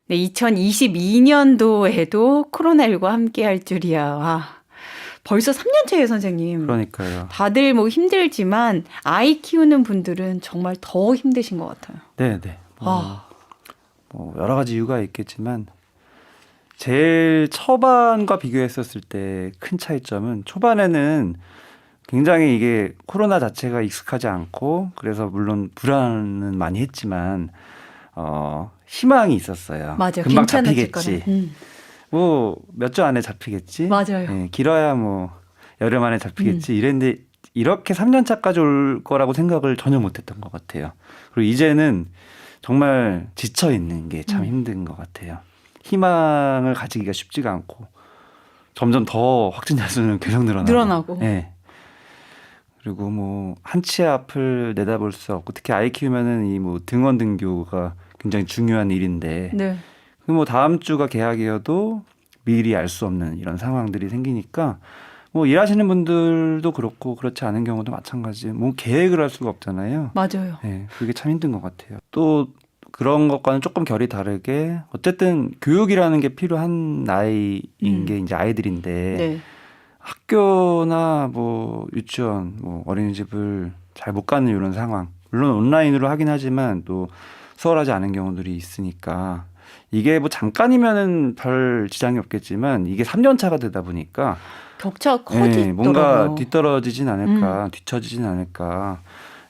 네, 2022년도에도 코로나19와 함께 할 줄이야. 와, 벌써 3년째예요, 선생님. 그러니까요. 다들 뭐 힘들지만 아이 키우는 분들은 정말 더 힘드신 것 같아요. 네네. 아, 뭐 여러 가지 이유가 있겠지만 제일 초반과 비교했었을 때 큰 차이점은 초반에는 굉장히 이게 코로나 자체가 익숙하지 않고 그래서 물론 불안은 많이 했지만 희망이 있었어요. 맞아요. 금방 괜찮아질 잡히겠지. 거라. 뭐 몇 주 안에 잡히겠지. 맞아요. 예, 길어야 뭐 여름 안에 잡히겠지. 이랬는데 이렇게 3년 차까지 올 거라고 생각을 전혀 못했던 것 같아요. 그리고 이제는 정말 지쳐 있는 게 참 힘든 것 같아요. 희망을 가지기가 쉽지가 않고 점점 더 확진자 수는 계속 늘어나고. 예. 그리고 뭐 한치 앞을 내다볼 수 없고 특히 아이 키우면은 이 뭐 등원 등교가 굉장히 중요한 일인데 네. 뭐 다음 주가 개학이어도 미리 알 수 없는 이런 상황들이 생기니까 뭐 일하시는 분들도 그렇고 그렇지 않은 경우도 마찬가지. 뭐 계획을 할 수가 없잖아요. 맞아요. 네, 그게 참 힘든 것 같아요. 또 그런 것과는 조금 결이 다르게 어쨌든 교육이라는 게 필요한 나이인 게 이제 아이들인데 네. 학교나 뭐 유치원, 뭐 어린이집을 잘 못 가는 이런 상황. 물론 온라인으로 하긴 하지만 또 수월하지 않은 경우들이 있으니까 이게 뭐 잠깐이면은 별 지장이 없겠지만 이게 3년 차가 되다 보니까 격차가 커지더라고요. 뭔가 뒤떨어지진 않을까, 뒤처지진 않을까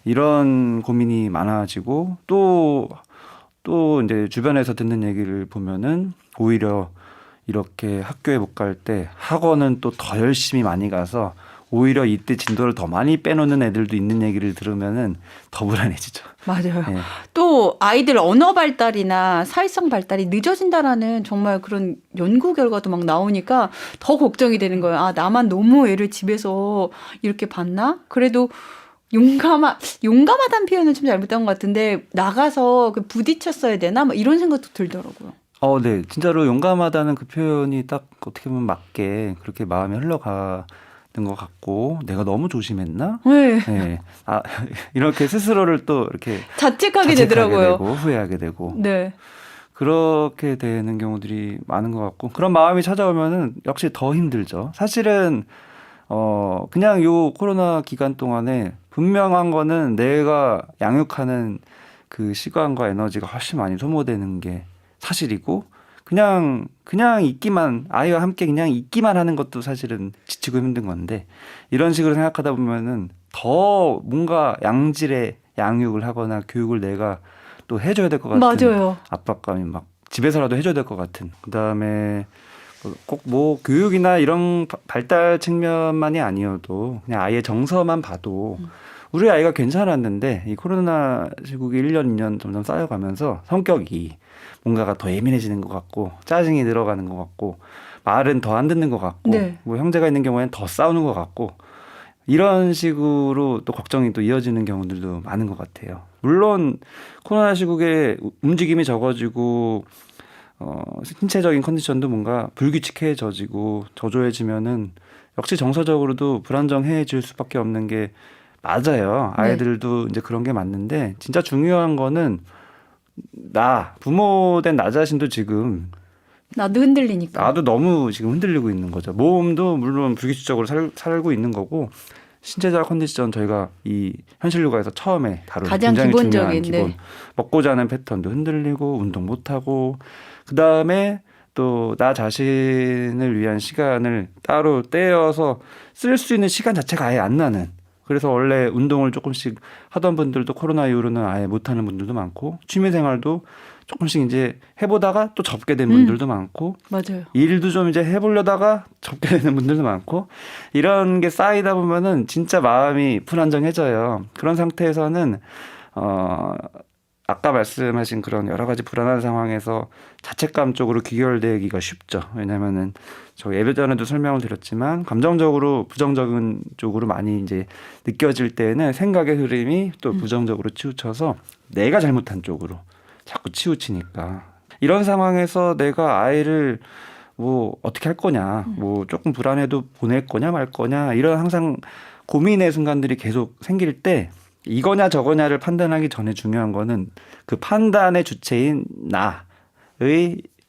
이런 고민이 많아지고 또 이제 주변에서 듣는 얘기를 보면은 오히려 이렇게 학교에 못 갈 때 학원은 또 더 열심히 많이 가서 오히려 이때 진도를 더 많이 빼놓는 애들도 있는 얘기를 들으면은 더 불안해지죠. 맞아요. 네. 또 아이들 언어 발달이나 사회성 발달이 늦어진다라는 정말 그런 연구 결과도 막 나오니까 더 걱정이 되는 거예요. 아, 나만 너무 애를 집에서 이렇게 봤나? 그래도 용감하다는 표현은 좀 잘못된 것 같은데 나가서 부딪혔어야 되나? 막 이런 생각도 들더라고요. 네. 진짜로 용감하다는 그 표현이 딱 어떻게 보면 맞게 그렇게 마음이 흘러가는 것 같고 내가 너무 조심했나? 네. 네. 아, 이렇게 스스로를 또 이렇게 자책하게 되더라고요. 되고 후회하게 되고 네. 그렇게 되는 경우들이 많은 것 같고 그런 마음이 찾아오면은 역시 더 힘들죠. 사실은 그냥 요 코로나 기간 동안에 분명한 거는 내가 양육하는 그 시간과 에너지가 훨씬 많이 소모되는 게 사실이고 그냥 있기만 아이와 함께 그냥 있기만 하는 것도 사실은 지치고 힘든 건데 이런 식으로 생각하다 보면은 더 뭔가 양질의 양육을 하거나 교육을 내가 또 해줘야 될 것 같은 맞아요. 압박감이 막 집에서라도 해줘야 될 것 같은 그다음에 꼭 뭐 교육이나 이런 발달 측면만이 아니어도 그냥 아이의 정서만 봐도 우리 아이가 괜찮았는데 이 코로나 시국이 1년, 2년 점점 쌓여가면서 성격이 뭔가가 더 예민해지는 것 같고 짜증이 늘어가는 것 같고 말은 더 안 듣는 것 같고 네. 뭐 형제가 있는 경우에는 더 싸우는 것 같고 이런 식으로 또 걱정이 또 이어지는 경우들도 많은 것 같아요. 물론 코로나 시국에 움직임이 적어지고 신체적인 컨디션도 뭔가 불규칙해져지고 저조해지면은 역시 정서적으로도 불안정해질 수밖에 없는 게 맞아요. 아이들도 이제 그런 게 맞는데 진짜 중요한 거는 부모 된 나 자신도 지금 나도 흔들리니까. 나도 너무 지금 흔들리고 있는 거죠. 몸도 물론 불규칙적으로 살고 있는 거고 신체적 컨디션 저희가 이 현실 육아에서 처음에 다룬 가장 굉장히 기본적인, 중요한 기본 먹고 자는 패턴도 흔들리고 운동 못하고 그다음에 또 나 자신을 위한 시간을 따로 떼어서 쓸 수 있는 시간 자체가 아예 안 나는 그래서 원래 운동을 조금씩 하던 분들도 코로나 이후로는 아예 못하는 분들도 많고 취미생활도 조금씩 이제 해보다가 또 접게 된 분들도 많고 맞아요. 일도 좀 이제 해보려다가 접게 되는 분들도 많고 이런 게 쌓이다 보면은 진짜 마음이 불안정해져요. 그런 상태에서는 아까 말씀하신 그런 여러 가지 불안한 상황에서 자책감 쪽으로 귀결되기가 쉽죠. 왜냐면은 저 예배 전에도 설명을 드렸지만 감정적으로 부정적인 쪽으로 많이 이제 느껴질 때는 생각의 흐름이 또 부정적으로 치우쳐서 내가 잘못한 쪽으로 자꾸 치우치니까 이런 상황에서 내가 아이를 뭐 어떻게 할 거냐, 뭐 조금 불안해도 보낼 거냐 말 거냐 이런 항상 고민의 순간들이 계속 생길 때 이거냐 저거냐를 판단하기 전에 중요한 거는 그 판단의 주체인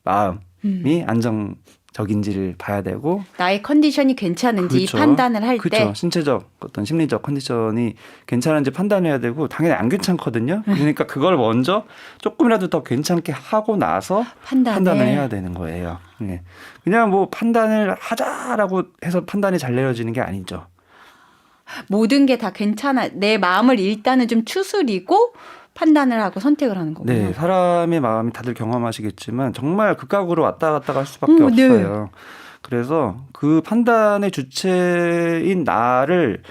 마음이 안정적인지를 봐야 되고 나의 컨디션이 괜찮은지 그렇죠. 판단을 할 그렇죠. 때. 신체적 어떤 심리적 컨디션이 괜찮은지 판단해야 되고 당연히 안 괜찮거든요. 그러니까 그걸 먼저 조금이라도 더 괜찮게 하고 나서 판단을 해야 되는 거예요. 네. 그냥 뭐 판단을 하자라고 해서 판단이 잘 내려지는 게 아니죠. 모든 게 다 괜찮아. 내 마음을 일단은 좀 추스리고 판단을 하고 선택을 하는 거군요. 네, 사람의 마음이 다들 경험하시겠지만 정말 극각으로 왔다 갔다 갈 수밖에 네. 없어요. 그래서 그 판단의 주체인 나를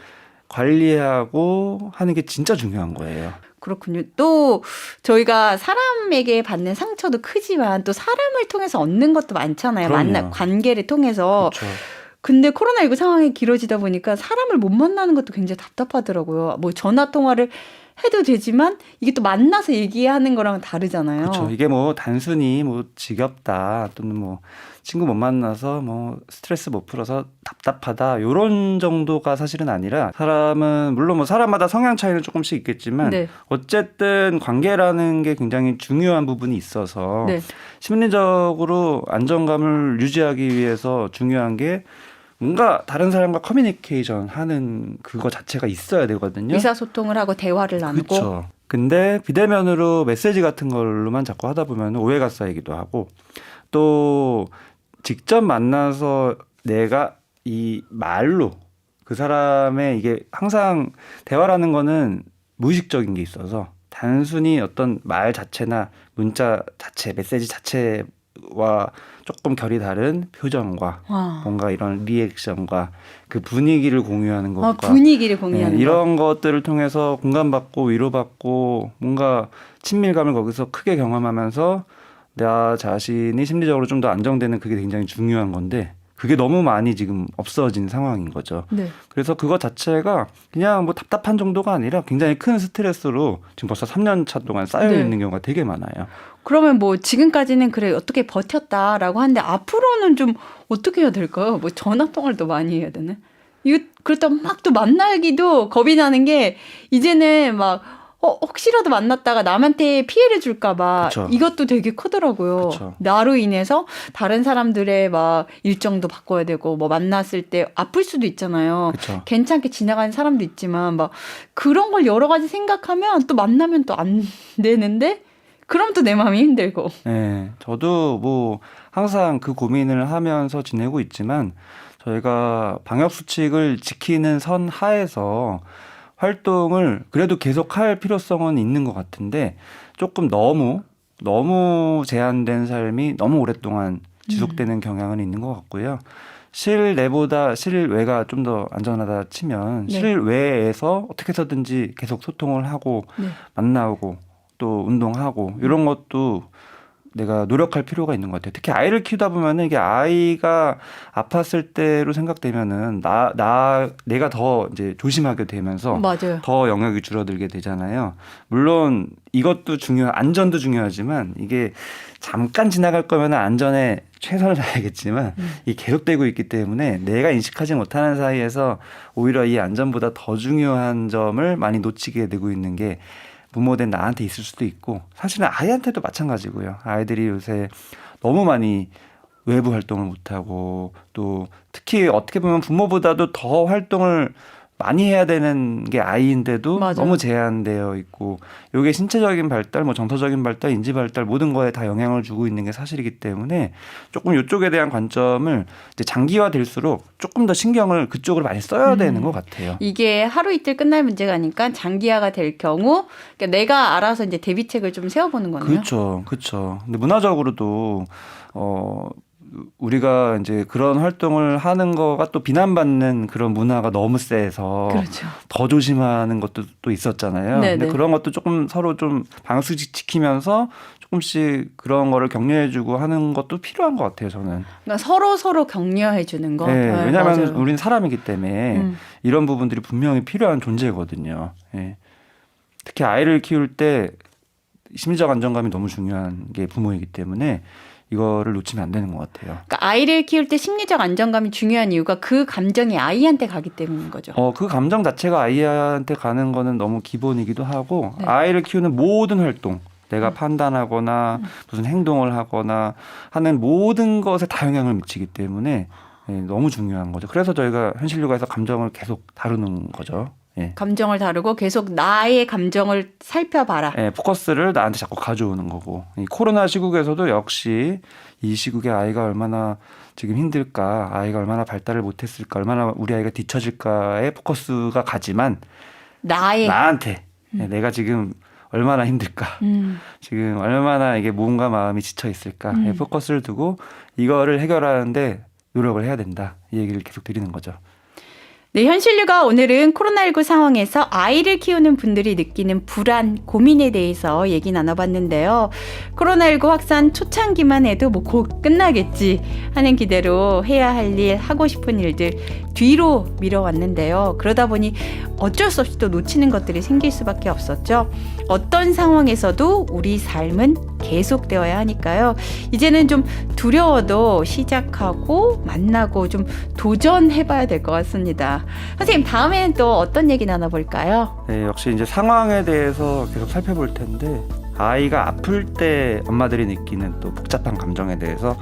관리하고 하는 게 진짜 중요한 거예요. 그렇군요. 또 저희가 사람에게 받는 상처도 크지만 또 사람을 통해서 얻는 것도 많잖아요. 그럼요. 관계를 통해서. 그렇죠. 근데 코로나19 상황이 길어지다 보니까 사람을 못 만나는 것도 굉장히 답답하더라고요. 뭐 전화 통화를 해도 되지만 이게 또 만나서 얘기하는 거랑은 다르잖아요. 그렇죠. 이게 뭐 단순히 뭐 지겹다 또는 뭐 친구 못 만나서 뭐 스트레스 못 풀어서 답답하다 요런 정도가 사실은 아니라 사람은 물론 뭐 사람마다 성향 차이는 조금씩 있겠지만 네. 어쨌든 관계라는 게 굉장히 중요한 부분이 있어서 네. 심리적으로 안정감을 유지하기 위해서 중요한 게 뭔가 다른 사람과 커뮤니케이션 하는 그거 자체가 있어야 되거든요. 의사소통을 하고 대화를 나누고. 그렇죠. 근데 비대면으로 메시지 같은 걸로만 자꾸 하다 보면 오해가 쌓이기도 하고 또 직접 만나서 내가 이 말로 그 사람의 이게 항상 대화라는 거는 무의식적인 게 있어서 단순히 어떤 말 자체나 문자 자체, 메시지 자체와 조금 결이 다른 표정과 뭔가 이런 리액션과 그 분위기를 공유하는 것과 분위기를 공유하는 거. 이런 것들을 통해서 공감받고 위로받고 뭔가 친밀감을 거기서 크게 경험하면서 나 자신이 심리적으로 좀 더 안정되는 그게 굉장히 중요한 건데 그게 너무 많이 지금 없어진 상황인 거죠. 네. 그래서 그것 자체가 그냥 뭐 답답한 정도가 아니라 굉장히 큰 스트레스로 지금 벌써 3년 차 동안 쌓여 있는 경우가 되게 많아요. 그러면 뭐 지금까지는 그래 어떻게 버텼다라고 하는데 앞으로는 좀 어떻게 해야 될까요? 뭐 전화 통화를 더 많이 해야 되나? 이거 그렇다고 막 또 만나기도 겁이 나는 게 이제는 막 혹시라도 만났다가 남한테 피해를 줄까봐 그쵸. 이것도 되게 크더라고요. 그쵸. 나로 인해서 다른 사람들의 막 일정도 바꿔야 되고 뭐 만났을 때 아플 수도 있잖아요. 그쵸. 괜찮게 지나가는 사람도 있지만 막 그런 걸 여러 가지 생각하면 또 만나면 또 안 되는데 그럼 또 내 마음이 힘들고. 네, 저도 뭐 항상 그 고민을 하면서 지내고 있지만 저희가 방역 수칙을 지키는 선 하에서 활동을 그래도 계속할 필요성은 있는 것 같은데 조금 너무 제한된 삶이 너무 오랫동안 지속되는 경향은 있는 것 같고요. 실내보다 실외가 좀 더 안전하다 치면 네. 실외에서 어떻게 해서든지 계속 소통을 하고 네. 만나고 또 운동하고 이런 것도 내가 노력할 필요가 있는 것 같아요. 특히 아이를 키우다 보면은 이게 아이가 아팠을 때로 생각되면은 내가 더 이제 조심하게 되면서 맞아요. 더 영역이 줄어들게 되잖아요. 물론 이것도 안전도 중요하지만 이게 잠깐 지나갈 거면 안전에 최선을 다해야겠지만 이게 계속되고 있기 때문에 내가 인식하지 못하는 사이에서 오히려 이 안전보다 더 중요한 점을 많이 놓치게 되고 있는 게 부모된 나한테 있을 수도 있고 사실은 아이한테도 마찬가지고요. 아이들이 요새 너무 많이 외부 활동을 못하고 또 특히 어떻게 보면 부모보다도 더 활동을 많이 해야 되는 게 아이인데도 맞아요. 너무 제한되어 있고 이게 신체적인 발달, 뭐 정서적인 발달, 인지 발달 모든 거에 다 영향을 주고 있는 게 사실이기 때문에 조금 이쪽에 대한 관점을 이제 장기화될수록 조금 더 신경을 그쪽으로 많이 써야 되는 것 같아요. 이게 하루 이틀 끝날 문제가 아니까 장기화가 될 경우 그러니까 내가 알아서 이제 대비책을 좀 세워보는 거네요. 그렇죠, 그렇죠. 근데 문화적으로도 우리가 이제 그런 활동을 하는 거가 또 비난받는 그런 문화가 너무 세서 그렇죠. 더 조심하는 것도 또 있었잖아요. 네네. 근데 그런 것도 조금 서로 좀 방역수칙 지키면서 조금씩 그런 거를 격려해주고 하는 것도 필요한 것 같아요, 저는. 그러니까 서로 격려해 주는 거. 네, 왜냐하면 맞아요. 우리는 사람이기 때문에 음. 이런 부분들이 분명히 필요한 존재거든요. 예. 특히 아이를 키울 때 심리적 안정감이 너무 중요한 게 부모이기 때문에 이거를 놓치면 안 되는 것 같아요. 그러니까 아이를 키울 때 심리적 안정감이 중요한 이유가 그 감정이 아이한테 가기 때문인 거죠. 그 감정 자체가 아이한테 가는 거는 너무 기본이기도 하고 네. 아이를 키우는 모든 활동 내가 판단하거나 무슨 행동을 하거나 하는 모든 것에 다 영향을 미치기 때문에 너무 중요한 거죠. 그래서 저희가 현실요가에서 감정을 계속 다루는 거죠. 예. 감정을 다루고 계속 나의 감정을 살펴봐라. 예, 포커스를 나한테 자꾸 가져오는 거고 이 코로나 시국에서도 역시 이 시국에 아이가 얼마나 지금 힘들까, 아이가 얼마나 발달을 못했을까, 얼마나 우리 아이가 뒤처질까에 포커스가 가지만 나한테 내가 지금 얼마나 힘들까, 지금 얼마나 이게 몸과 마음이 지쳐 있을까 포커스를 두고 이거를 해결하는데 노력을 해야 된다. 이 얘기를 계속 드리는 거죠. 네, 현실육아 오늘은 코로나19 상황에서 아이를 키우는 분들이 느끼는 불안, 고민에 대해서 얘기 나눠봤는데요. 코로나19 확산 초창기만 해도 뭐 곧 끝나겠지 하는 기대로 해야 할 일, 하고 싶은 일들 뒤로 미뤄왔는데요. 그러다 보니 어쩔 수 없이 또 놓치는 것들이 생길 수밖에 없었죠. 어떤 상황에서도 우리 삶은 계속되어야 하니까요. 이제는 좀 두려워도 시작하고 만나고 좀 도전해봐야 될 것 같습니다. 선생님, 다음에는 또 어떤 얘기 나눠볼까요? 네, 역시 이제 상황에 대해서 계속 살펴볼 텐데 아이가 아플 때 엄마들이 느끼는 또 복잡한 감정에 대해서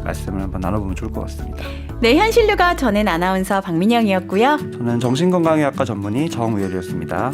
말씀을 한번 나눠보면 좋을 것 같습니다. 네, 현실육아 전엔 아나운서 박민영이었고요. 저는 정신건강의학과 전문의 정우열이었습니다.